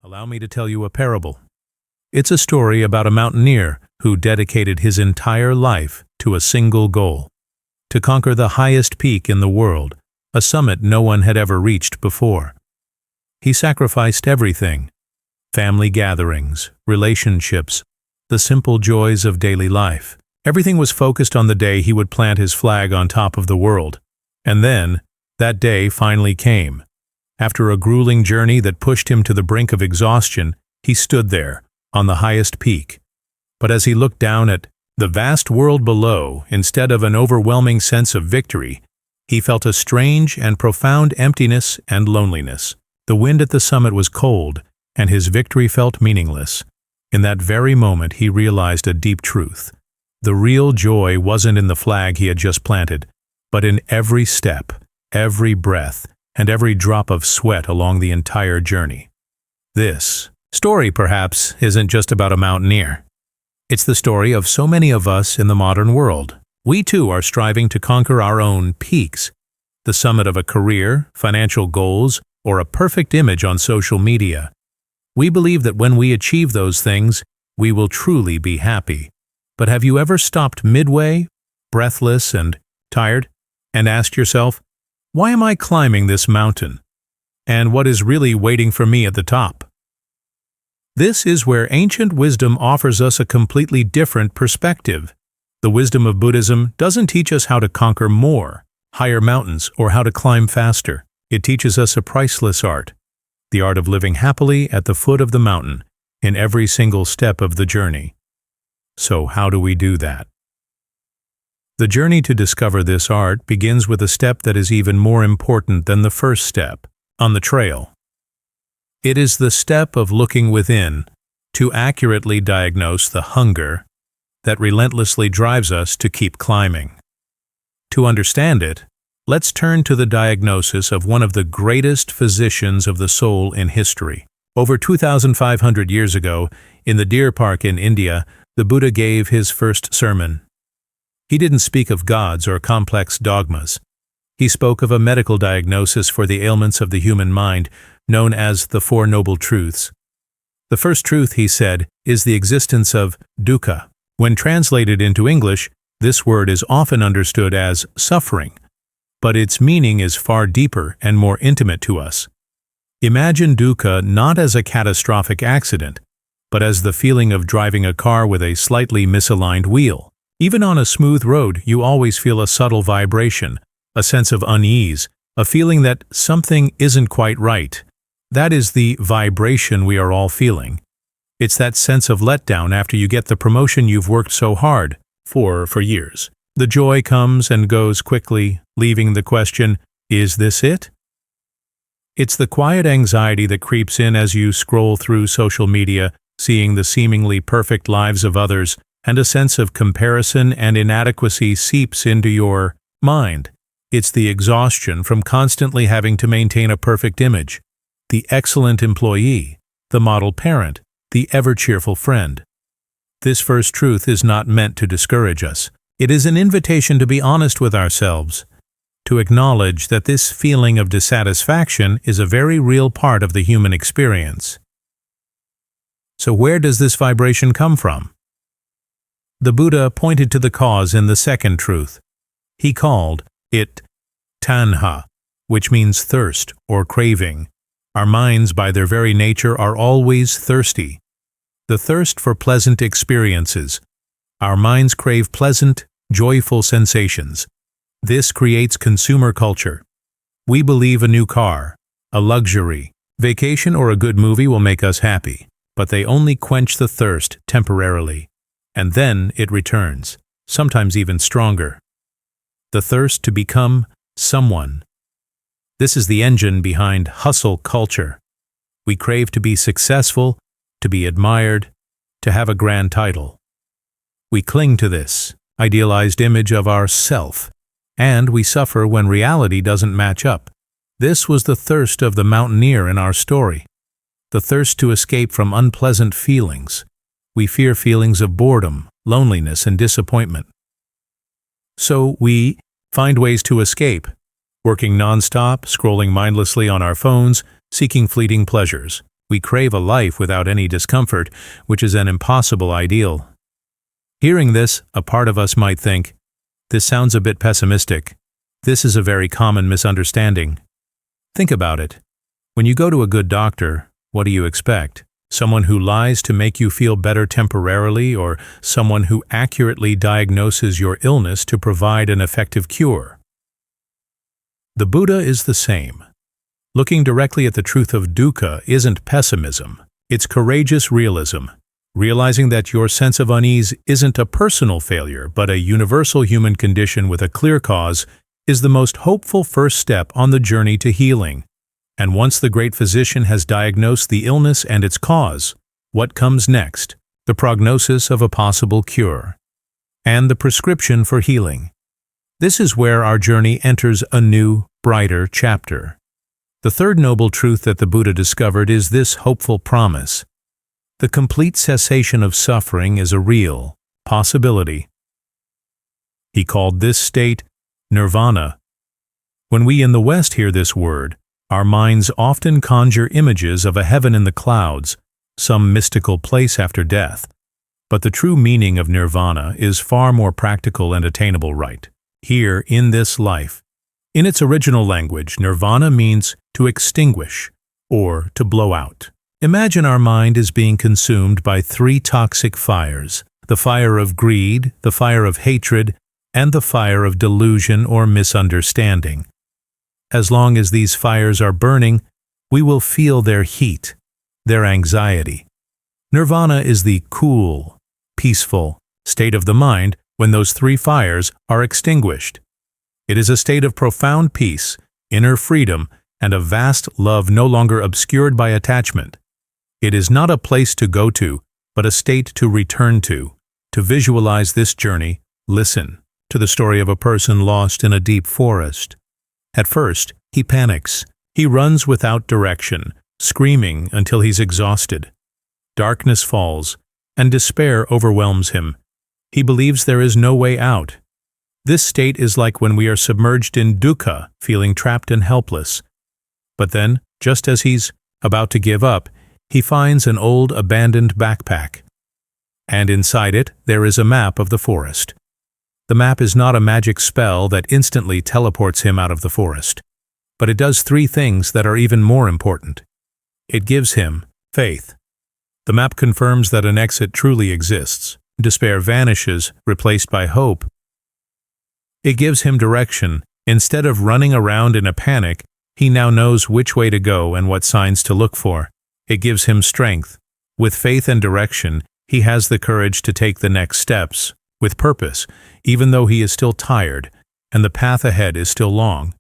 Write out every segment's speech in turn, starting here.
Allow me to tell you a parable. It's a story about a mountaineer who dedicated his entire life to a single goal: to conquer the highest peak in the world, a summit no one had ever reached before. He sacrificed everything: family gatherings, relationships, the simple joys of daily life. Everything was focused on the day he would plant his flag on top of the world. And then, that day finally came. After a grueling journey that pushed him to the brink of exhaustion, he stood there, on the highest peak. But as he looked down at the vast world below, instead of an overwhelming sense of victory, he felt a strange and profound emptiness and loneliness. The wind at the summit was cold, and his victory felt meaningless. In that very moment he realized a deep truth. The real joy wasn't in the flag he had just planted, but in every step, every breath, and every drop of sweat along the entire journey. This story, perhaps, isn't just about a mountaineer. It's the story of so many of us in the modern world. We too are striving to conquer our own peaks, the summit of a career, financial goals, or a perfect image on social media. We believe that when we achieve those things, we will truly be happy. But have you ever stopped midway, breathless and tired, and asked yourself, why am I climbing this mountain? And what is really waiting for me at the top? This is where ancient wisdom offers us a completely different perspective. The wisdom of Buddhism doesn't teach us how to conquer more, higher mountains, or how to climb faster. It teaches us a priceless art, the art of living happily at the foot of the mountain, in every single step of the journey. So how do we do that? The journey to discover this art begins with a step that is even more important than the first step on the trail. It is the step of looking within to accurately diagnose the hunger that relentlessly drives us to keep climbing. To understand it, let's turn to the diagnosis of one of the greatest physicians of the soul in history. Over 2,500 years ago, in the Deer Park in India, the Buddha gave his first sermon. He didn't speak of gods or complex dogmas. He spoke of a medical diagnosis for the ailments of the human mind, known as the Four Noble Truths. The first truth, he said, is the existence of dukkha. When translated into English, this word is often understood as suffering, but its meaning is far deeper and more intimate to us. Imagine dukkha not as a catastrophic accident, but as the feeling of driving a car with a slightly misaligned wheel. Even on a smooth road, you always feel a subtle vibration, a sense of unease, a feeling that something isn't quite right. That is the vibration we are all feeling. It's that sense of letdown after you get the promotion you've worked so hard for years. The joy comes and goes quickly, leaving the question, is this it? It's the quiet anxiety that creeps in as you scroll through social media, seeing the seemingly perfect lives of others, and a sense of comparison and inadequacy seeps into your mind. It's the exhaustion from constantly having to maintain a perfect image, the excellent employee, the model parent, the ever-cheerful friend. This first truth is not meant to discourage us. It is an invitation to be honest with ourselves, to acknowledge that this feeling of dissatisfaction is a very real part of the human experience. So where does this vibration come from? The Buddha pointed to the cause in the second truth. He called it tanha, which means thirst or craving. Our minds, by their very nature, are always thirsty. The thirst for pleasant experiences. Our minds crave pleasant, joyful sensations. This creates consumer culture. We believe a new car, a luxury, vacation, or a good movie will make us happy, but they only quench the thirst temporarily. And then it returns, sometimes even stronger. The thirst to become someone. This is the engine behind hustle culture. We crave to be successful, to be admired, to have a grand title. We cling to this idealized image of ourself, and we suffer when reality doesn't match up. This was the thirst of the mountaineer in our story, the thirst to escape from unpleasant feelings. We fear feelings of boredom, loneliness, and disappointment. So we find ways to escape, working nonstop, scrolling mindlessly on our phones, seeking fleeting pleasures. We crave a life without any discomfort, which is an impossible ideal. Hearing this, a part of us might think, "This sounds a bit pessimistic. This is a very common misunderstanding." Think about it. When you go to a good doctor, what do you expect? Someone who lies to make you feel better temporarily, or someone who accurately diagnoses your illness to provide an effective cure? The Buddha is the same. Looking directly at the truth of dukkha isn't pessimism, it's courageous realism. Realizing that your sense of unease isn't a personal failure, but a universal human condition with a clear cause, is the most hopeful first step on the journey to healing. And once the great physician has diagnosed the illness and its cause, what comes next? The prognosis of a possible cure. And the prescription for healing. This is where our journey enters a new, brighter chapter. The third noble truth that the Buddha discovered is this hopeful promise. The complete cessation of suffering is a real possibility. He called this state nirvana. When we in the West hear this word, our minds often conjure images of a heaven in the clouds, some mystical place after death. But the true meaning of nirvana is far more practical and attainable right here in this life. In its original language, nirvana means to extinguish or to blow out. Imagine our mind is being consumed by three toxic fires: the fire of greed, the fire of hatred, and the fire of delusion or misunderstanding. As long as these fires are burning, we will feel their heat, their anxiety. Nirvana is the cool, peaceful state of the mind when those three fires are extinguished. It is a state of profound peace, inner freedom, and a vast love no longer obscured by attachment. It is not a place to go to, but a state to return to. To visualize this journey, listen to the story of a person lost in a deep forest. At first, he panics. He runs without direction, screaming until he's exhausted. Darkness falls, and despair overwhelms him. He believes there is no way out. This state is like when we are submerged in dukkha, feeling trapped and helpless. But then, just as he's about to give up, he finds an old abandoned backpack. And inside it, there is a map of the forest. The map is not a magic spell that instantly teleports him out of the forest, but it does three things that are even more important. It gives him faith. The map confirms that an exit truly exists. Despair vanishes, replaced by hope. It gives him direction. Instead of running around in a panic, he now knows which way to go and what signs to look for. It gives him strength. With faith and direction, he has the courage to take the next steps, with purpose, even though he is still tired, and the path ahead is still long.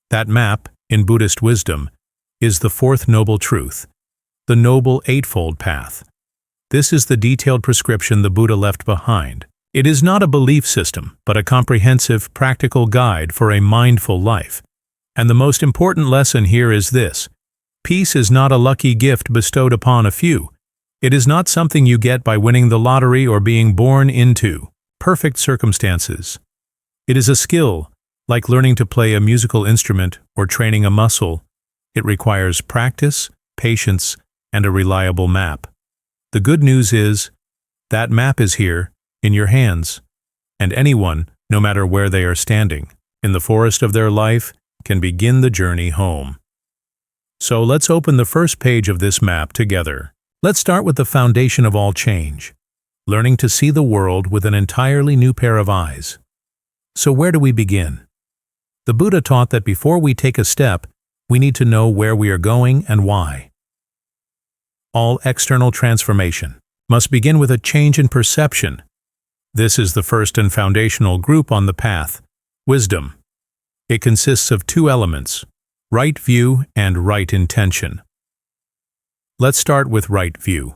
That map, in Buddhist wisdom, is the fourth noble truth, the Noble Eightfold Path. This is the detailed prescription the Buddha left behind. It is not a belief system, but a comprehensive, practical guide for a mindful life. And the most important lesson here is this: peace is not a lucky gift bestowed upon a few. It is not something you get by winning the lottery or being born into perfect circumstances. It is a skill, like learning to play a musical instrument or training a muscle. It requires practice, patience, and a reliable map. The good news is, that map is here, in your hands, and anyone, no matter where they are standing, in the forest of their life, can begin the journey home. So let's open the first page of this map together. Let's start with the foundation of all change, learning to see the world with an entirely new pair of eyes. So where do we begin? The Buddha taught that before we take a step, we need to know where we are going and why. All external transformation must begin with a change in perception. This is the first and foundational group on the path, wisdom. It consists of two elements, right view and right intention. Let's start with right view.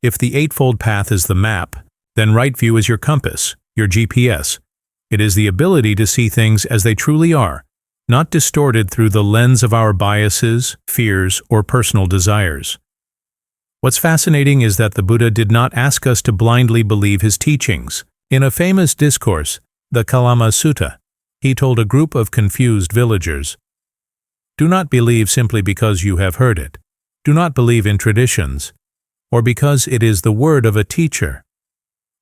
If the Eightfold Path is the map, then right view is your compass, your GPS. It is the ability to see things as they truly are, not distorted through the lens of our biases, fears, or personal desires. What's fascinating is that the Buddha did not ask us to blindly believe his teachings. In a famous discourse, the Kalama Sutta, he told a group of confused villagers, "Do not believe simply because you have heard it. do not believe in traditions, or because it is the word of a teacher.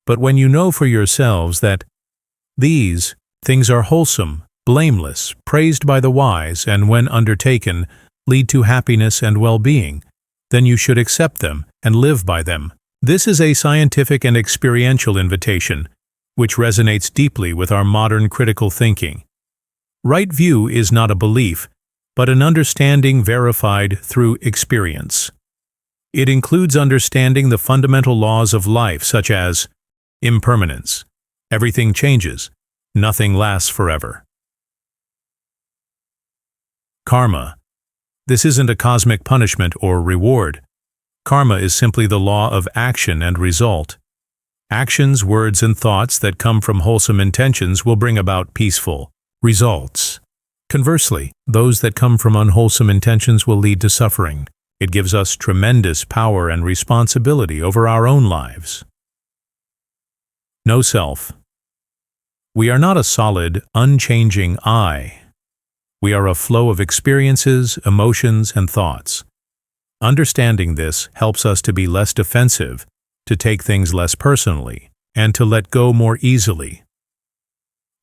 But when you know for yourselves that these things are wholesome, blameless, praised by the wise, and when undertaken, lead to happiness and well-being, then you should accept them and live by them. This is a scientific and experiential invitation, which resonates deeply with our modern critical thinking. Right view is not a belief, but an understanding verified through experience. It includes understanding the fundamental laws of life, such as impermanence. Everything changes. Nothing lasts forever. Karma. This isn't a cosmic punishment or reward. Karma is simply the law of action and result. Actions, words, and thoughts that come from wholesome intentions will bring about peaceful results. Conversely, those that come from unwholesome intentions will lead to suffering. It gives us tremendous power and responsibility over our own lives. No self. We are not a solid, unchanging I. We are a flow of experiences, emotions, and thoughts. Understanding this helps us to be less defensive, to take things less personally, and to let go more easily.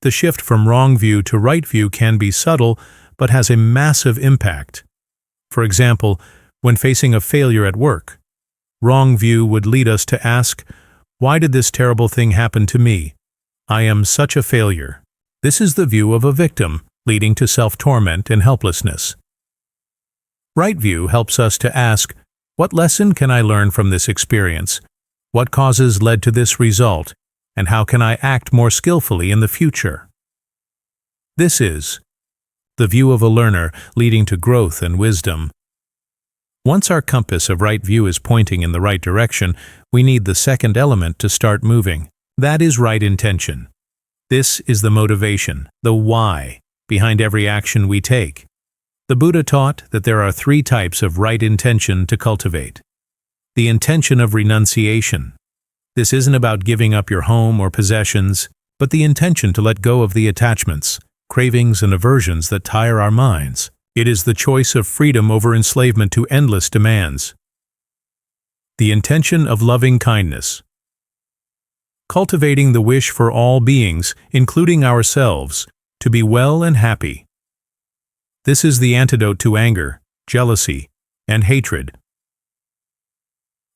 The shift from wrong view to right view can be subtle, but has a massive impact. For example, when facing a failure at work, wrong view would lead us to ask, "Why did this terrible thing happen to me? I am such a failure." This is the view of a victim, leading to self-torment and helplessness. Right view helps us to ask, what lesson can I learn from this experience? What causes led to this result? And how can I act more skillfully in the future? This is the view of a learner, leading to growth and wisdom. Once our compass of right view is pointing in the right direction, we need the second element to start moving. That is right intention. This is the motivation, the why, behind every action we take. The Buddha taught that there are 3 types of right intention to cultivate. The intention of renunciation. This isn't about giving up your home or possessions, but the intention to let go of the attachments, cravings, and aversions that tire our minds. It is the choice of freedom over enslavement to endless demands. The intention of loving kindness. Cultivating the wish for all beings, including ourselves, to be well and happy. This is the antidote to anger, jealousy, and hatred.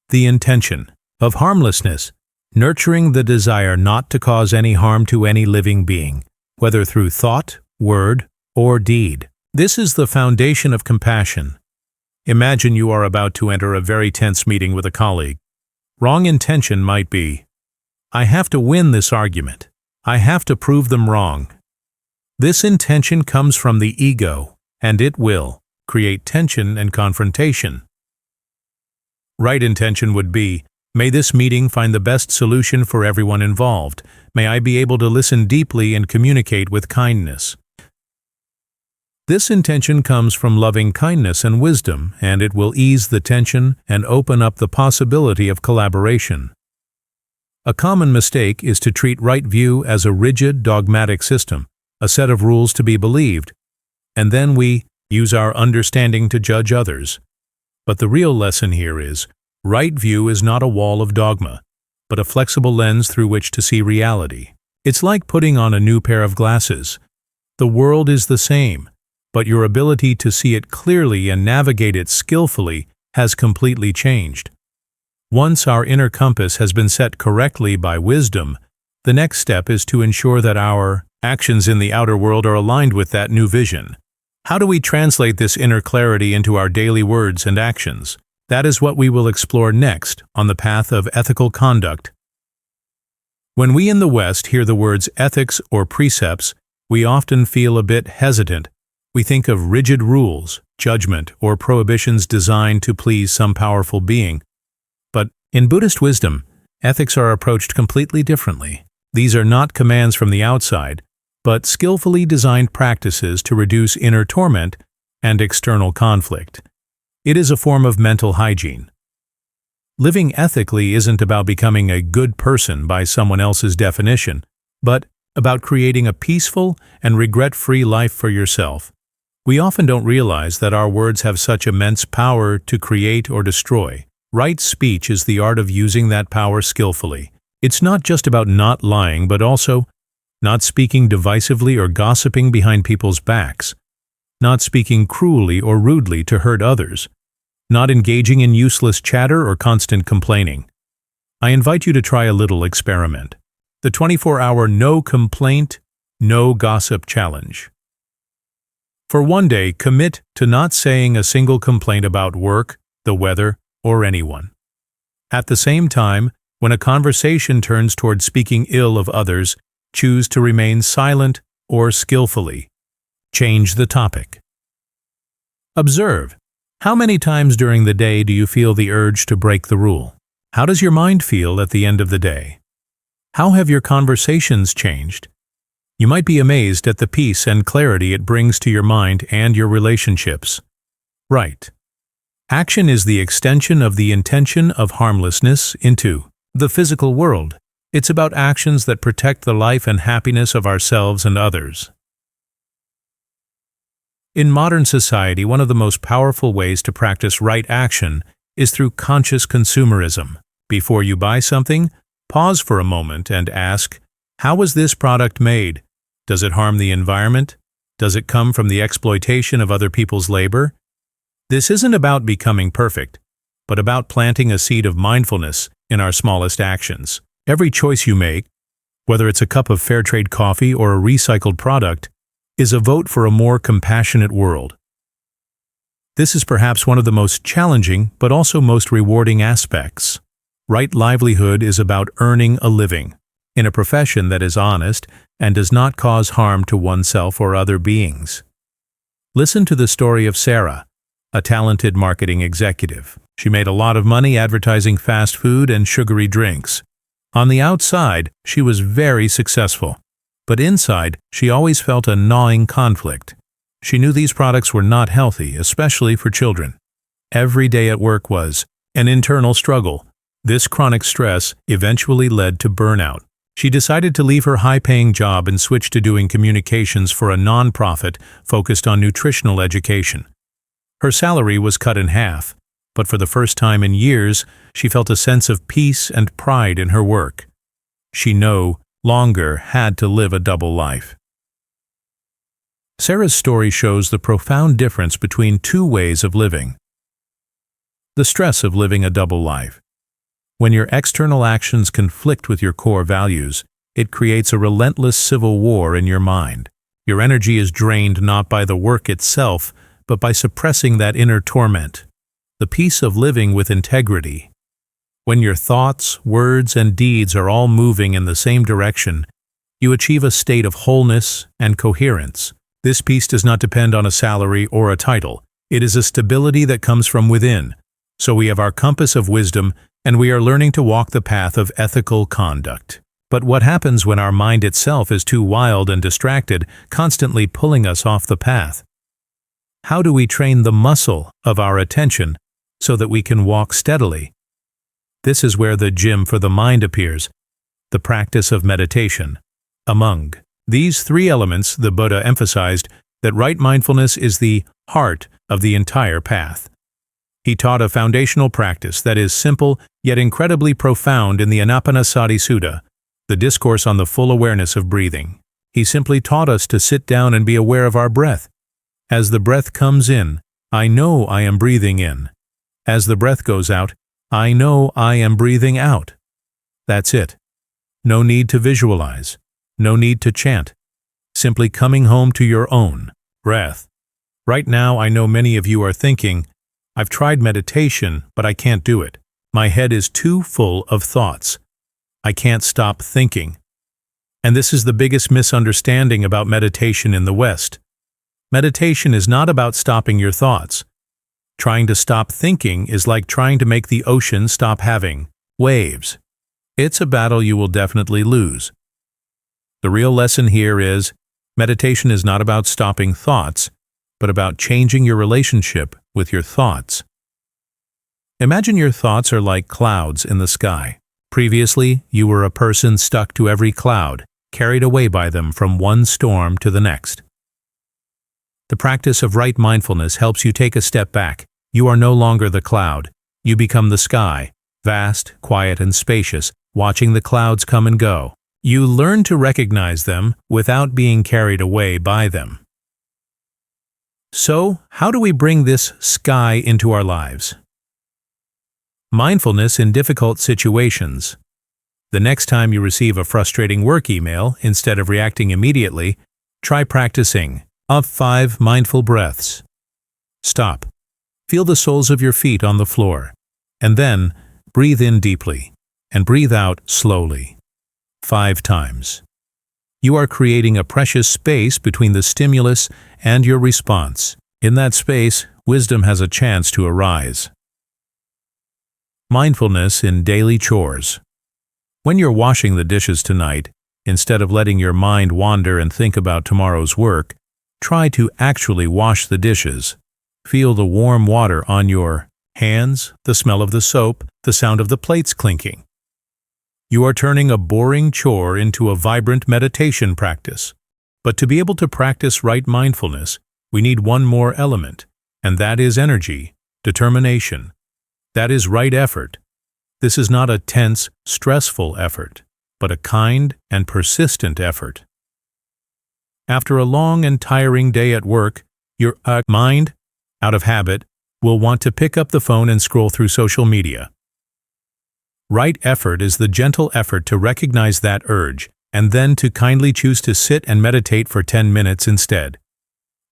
The intention of harmlessness, nurturing the desire not to cause any harm to any living being, whether through thought, word, or deed. This is the foundation of compassion. Imagine you are about to enter a very tense meeting with a colleague. Wrong intention might be, "I have to win this argument. I have to prove them wrong." This intention comes from the ego, and it will create tension and confrontation. Right intention would be, "May this meeting find the best solution for everyone involved. May I be able to listen deeply and communicate with kindness." This intention comes from loving kindness and wisdom, and it will ease the tension and open up the possibility of collaboration. A common mistake is to treat right view as a rigid, dogmatic system, a set of rules to be believed, and then we use our understanding to judge others. But the real lesson here is, right view is not a wall of dogma, but a flexible lens through which to see reality. It's like putting on a new pair of glasses. The world is the same, but your ability to see it clearly and navigate it skillfully has completely changed. Once our inner compass has been set correctly by wisdom, the next step is to ensure that our actions in the outer world are aligned with that new vision. How do we translate this inner clarity into our daily words and actions? That is what we will explore next on the path of ethical conduct. When we in the West hear the words ethics or precepts, we often feel a bit hesitant. We think of rigid rules, judgment, or prohibitions designed to please some powerful being. But in Buddhist wisdom, ethics are approached completely differently. These are not commands from the outside, but skillfully designed practices to reduce inner torment and external conflict. It is a form of mental hygiene. Living ethically isn't about becoming a good person by someone else's definition, but about creating a peaceful and regret-free life for yourself. We often don't realize that our words have such immense power to create or destroy. Right speech is the art of using that power skillfully. It's not just about not lying, but also not speaking divisively or gossiping behind people's backs, not speaking cruelly or rudely to hurt others, not engaging in useless chatter or constant complaining. I invite you to try a little experiment. The 24-hour no complaint, no gossip challenge. For one day, commit to not saying a single complaint about work, the weather, or anyone. At the same time, when a conversation turns toward speaking ill of others, choose to remain silent or skillfully change the topic. Observe. How many times during the day do you feel the urge to break the rule? How does your mind feel at the end of the day? How have your conversations changed? You might be amazed at the peace and clarity it brings to your mind and your relationships. Right. Action is the extension of the intention of harmlessness into the physical world. It's about actions that protect the life and happiness of ourselves and others. In modern society, one of the most powerful ways to practice right action is through conscious consumerism. Before you buy something, pause for a moment and ask, how was this product made? Does it harm the environment? Does it come from the exploitation of other people's labor? This isn't about becoming perfect, but about planting a seed of mindfulness in our smallest actions. Every choice you make, whether it's a cup of fair trade coffee or a recycled product, is a vote for a more compassionate world. This is perhaps one of the most challenging but also most rewarding aspects. Right livelihood is about earning a living in a profession that is honest and does not cause harm to oneself or other beings. Listen to the story of Sarah, a talented marketing executive. She made a lot of money advertising fast food and sugary drinks. On the outside, she was very successful, but inside, she always felt a gnawing conflict. She knew these products were not healthy, especially for children. Every day at work was an internal struggle. This chronic stress eventually led to burnout. She decided to leave her high-paying job and switch to doing communications for a nonprofit focused on nutritional education. Her salary was cut in half, but for the first time in years, she felt a sense of peace and pride in her work. She no longer had to live a double life. Sarah's story shows the profound difference between two ways of living. The stress of living a double life. When your external actions conflict with your core values, it creates a relentless civil war in your mind. Your energy is drained not by the work itself, but by suppressing that inner torment. The peace of living with integrity. When your thoughts, words, and deeds are all moving in the same direction, you achieve a state of wholeness and coherence. This peace does not depend on a salary or a title. It is a stability that comes from within. So we have our compass of wisdom, and we are learning to walk the path of ethical conduct. But what happens when our mind itself is too wild and distracted, constantly pulling us off the path? How do we train the muscle of our attention so that we can walk steadily? This is where the gym for the mind appears, the practice of meditation. Among these three elements, the Buddha emphasized that right mindfulness is the heart of the entire path. He taught a foundational practice that is simple yet incredibly profound in the Anapanasati Sutta, the discourse on the full awareness of breathing. He simply taught us to sit down and be aware of our breath. As the breath comes in, I know I am breathing in. As the breath goes out, I know I am breathing out. That's it. No need to visualize. No need to chant. Simply coming home to your own breath. Right now, I know many of you are thinking, I've tried meditation, but I can't do it. My head is too full of thoughts. I can't stop thinking. And this is the biggest misunderstanding about meditation in the West. Meditation is not about stopping your thoughts. Trying to stop thinking is like trying to make the ocean stop having waves. It's a battle you will definitely lose. The real lesson here is, meditation is not about stopping thoughts, but about changing your relationship with your thoughts. Imagine your thoughts are like clouds in the sky. Previously, you were a person stuck to every cloud, carried away by them from one storm to the next. The practice of right mindfulness helps you take a step back. You are no longer the cloud. You become the sky, vast, quiet, and spacious, watching the clouds come and go. You learn to recognize them without being carried away by them. So, how do we bring this sky into our lives? Mindfulness in difficult situations. The next time you receive a frustrating work email, instead of reacting immediately, try practicing 5 mindful breaths. Stop. Feel the soles of your feet on the floor, and then breathe in deeply and breathe out slowly. 5 times. You are creating a precious space between the stimulus and your response. In that space, wisdom has a chance to arise. Mindfulness in daily chores. When you're washing the dishes tonight, instead of letting your mind wander and think about tomorrow's work, try to actually wash the dishes. Feel the warm water on your hands, the smell of the soap, the sound of the plates clinking. You are turning a boring chore into a vibrant meditation practice. But to be able to practice right mindfulness, we need one more element, and that is energy, determination. That is right effort. This is not a tense, stressful effort, but a kind and persistent effort. After a long and tiring day at work, your mind, out of habit, will want to pick up the phone and scroll through social media. Right effort is the gentle effort to recognize that urge, and then to kindly choose to sit and meditate for 10 minutes instead.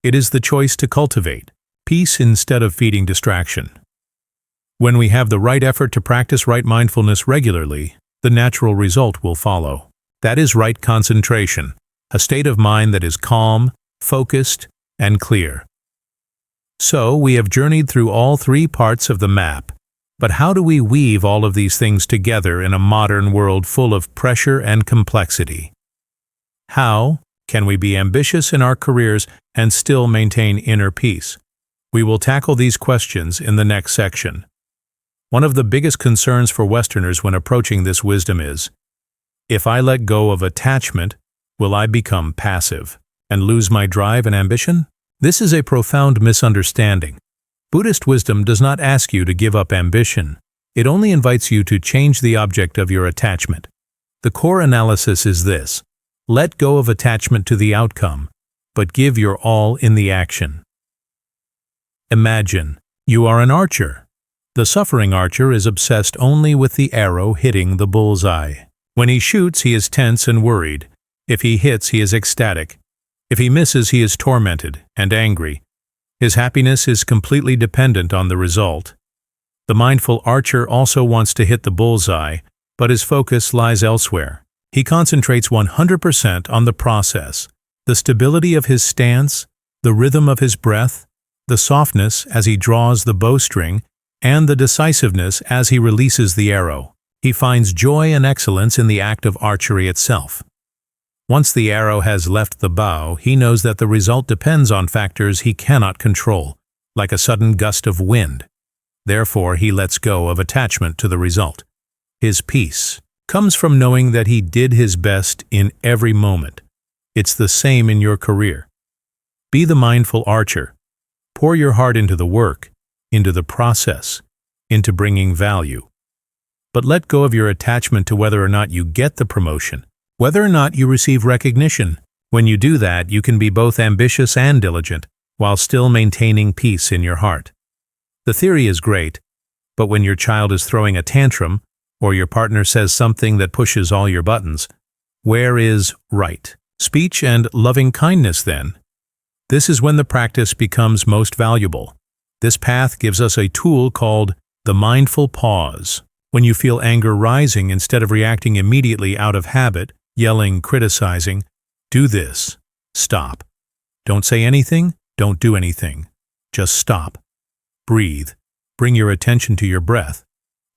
It is the choice to cultivate peace instead of feeding distraction. When we have the right effort to practice right mindfulness regularly, the natural result will follow. That is right concentration, a state of mind that is calm, focused, and clear. So, we have journeyed through all 3 parts of the map. But how do we weave all of these things together in a modern world full of pressure and complexity? How can we be ambitious in our careers and still maintain inner peace? We will tackle these questions in the next section. One of the biggest concerns for Westerners when approaching this wisdom is, if I let go of attachment, will I become passive and lose my drive and ambition? This is a profound misunderstanding. Buddhist wisdom does not ask you to give up ambition. It only invites you to change the object of your attachment. The core analysis is this: let go of attachment to the outcome, but give your all in the action. Imagine you are an archer. The suffering archer is obsessed only with the arrow hitting the bullseye. When he shoots, he is tense and worried. If he hits, he is ecstatic. If he misses, he is tormented and angry. His happiness is completely dependent on the result. The mindful archer also wants to hit the bullseye, but his focus lies elsewhere. He concentrates 100% on the process, the stability of his stance, the rhythm of his breath, the softness as he draws the bowstring, and the decisiveness as he releases the arrow. He finds joy and excellence in the act of archery itself. Once the arrow has left the bow, he knows that the result depends on factors he cannot control, like a sudden gust of wind. Therefore, he lets go of attachment to the result. His peace comes from knowing that he did his best in every moment. It's the same in your career. Be the mindful archer. Pour your heart into the work, into the process, into bringing value. But let go of your attachment to whether or not you get the promotion, whether or not you receive recognition. When you do that, you can be both ambitious and diligent, while still maintaining peace in your heart. The theory is great, but when your child is throwing a tantrum, or your partner says something that pushes all your buttons, where is right speech and loving kindness then? This is when the practice becomes most valuable. This path gives us a tool called the mindful pause. When you feel anger rising, instead of reacting immediately out of habit, yelling, criticizing, do this. Stop. Don't say anything, don't do anything. Just stop. Breathe. Bring your attention to your breath.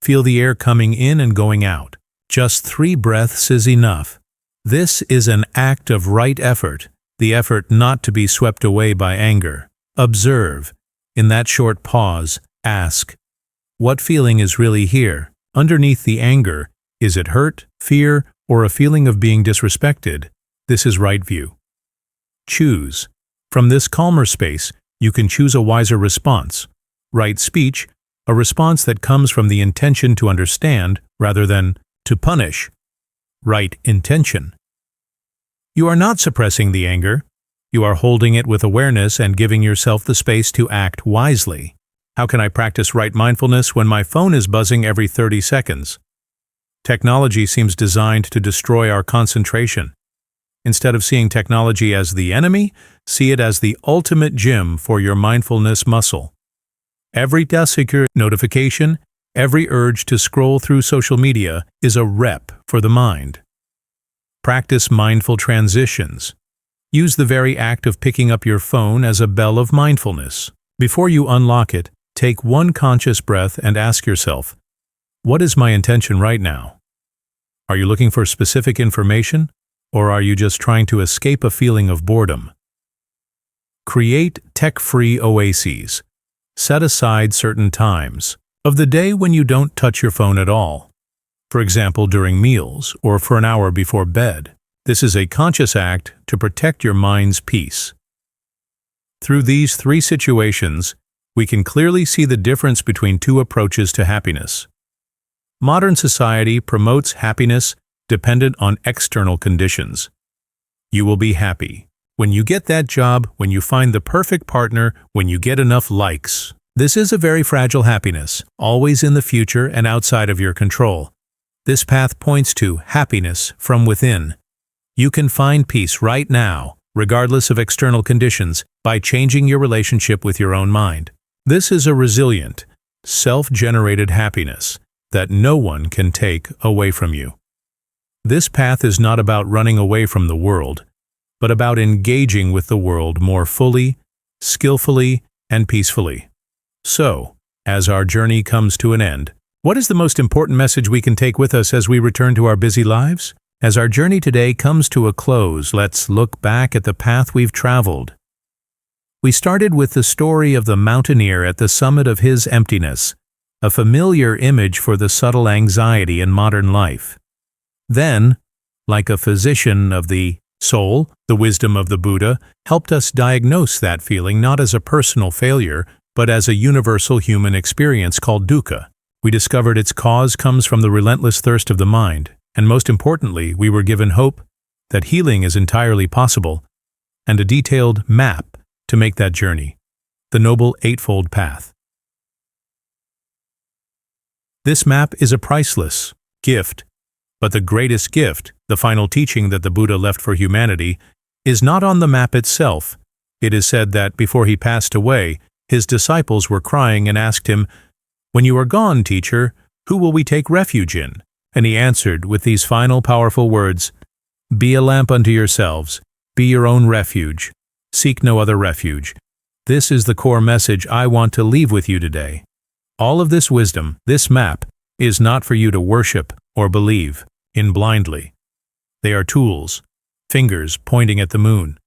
Feel the air coming in and going out. Just 3 breaths is enough. This is an act of right effort, the effort not to be swept away by anger. Observe. In that short pause, ask, what feeling is really here? Underneath the anger, is it hurt, fear, or a feeling of being disrespected? This is right view. Choose. From this calmer space, you can choose a wiser response. Right speech, a response that comes from the intention to understand rather than to punish. Right intention. You are not suppressing the anger. You are holding it with awareness and giving yourself the space to act wisely. How can I practice right mindfulness when my phone is buzzing every 30 seconds? Technology seems designed to destroy our concentration. Instead of seeing technology as the enemy, see it as the ultimate gym for your mindfulness muscle. Every secure notification, every urge to scroll through social media is a rep for the mind. Practice mindful transitions. Use the very act of picking up your phone as a bell of mindfulness. Before you unlock it, take one conscious breath and ask yourself, what is my intention right now? Are you looking for specific information, or are you just trying to escape a feeling of boredom? Create tech-free oases. Set aside certain times of the day when you don't touch your phone at all. For example, during meals or for an hour before bed. This is a conscious act to protect your mind's peace. Through these 3 situations, we can clearly see the difference between 2 approaches to happiness. Modern society promotes happiness dependent on external conditions. You will be happy when you get that job, when you find the perfect partner, when you get enough likes. This is a very fragile happiness, always in the future and outside of your control. This path points to happiness from within. You can find peace right now, regardless of external conditions, by changing your relationship with your own mind. This is a resilient, self-generated happiness that no one can take away from you. This path is not about running away from the world, but about engaging with the world more fully, skillfully, and peacefully. So, as our journey comes to an end, what is the most important message we can take with us as we return to our busy lives? As our journey today comes to a close, let's look back at the path we've traveled. We started with the story of the mountaineer at the summit of his emptiness, a familiar image for the subtle anxiety in modern life. Then, like a physician of the soul, the wisdom of the Buddha helped us diagnose that feeling not as a personal failure, but as a universal human experience called dukkha. We discovered its cause comes from the relentless thirst of the mind, and most importantly, we were given hope that healing is entirely possible, and a detailed map to make that journey, the Noble Eightfold Path. This map is a priceless gift, but the greatest gift, the final teaching that the Buddha left for humanity, is not on the map itself. It is said that before he passed away, his disciples were crying and asked him, "When you are gone, teacher, who will we take refuge in?" And he answered with these final powerful words, "Be a lamp unto yourselves, be your own refuge, seek no other refuge." This is the core message I want to leave with you today. All of this wisdom, this map, is not for you to worship or believe in blindly. They are tools, fingers pointing at the moon.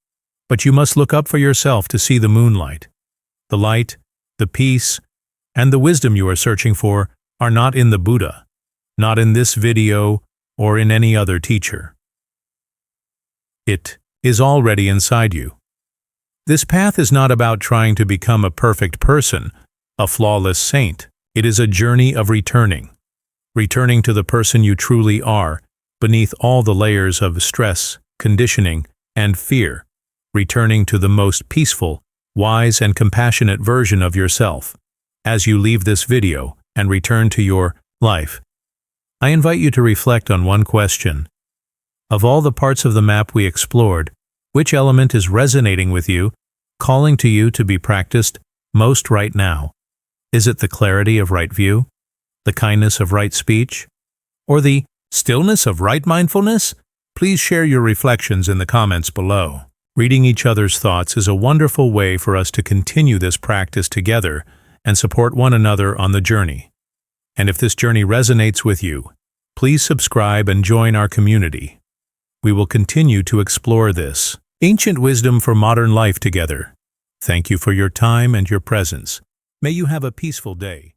But you must look up for yourself to see the moonlight. The light, the peace, and the wisdom you are searching for are not in the Buddha, not in this video, or in any other teacher. It is already inside you. This path is not about trying to become a perfect person, a flawless saint. It is a journey of returning to the person you truly are, beneath all the layers of stress, conditioning, and fear, returning to the most peaceful, wise, and compassionate version of yourself. As you leave this video and return to your life, I invite you to reflect on one question. Of all the parts of the map we explored, which element is resonating with you, calling to you to be practiced most right now? Is it the clarity of right view, the kindness of right speech, or the stillness of right mindfulness? Please share your reflections in the comments below. Reading each other's thoughts is a wonderful way for us to continue this practice together and support one another on the journey. And if this journey resonates with you, please subscribe and join our community. We will continue to explore this ancient wisdom for modern life together. Thank you for your time and your presence. May you have a peaceful day.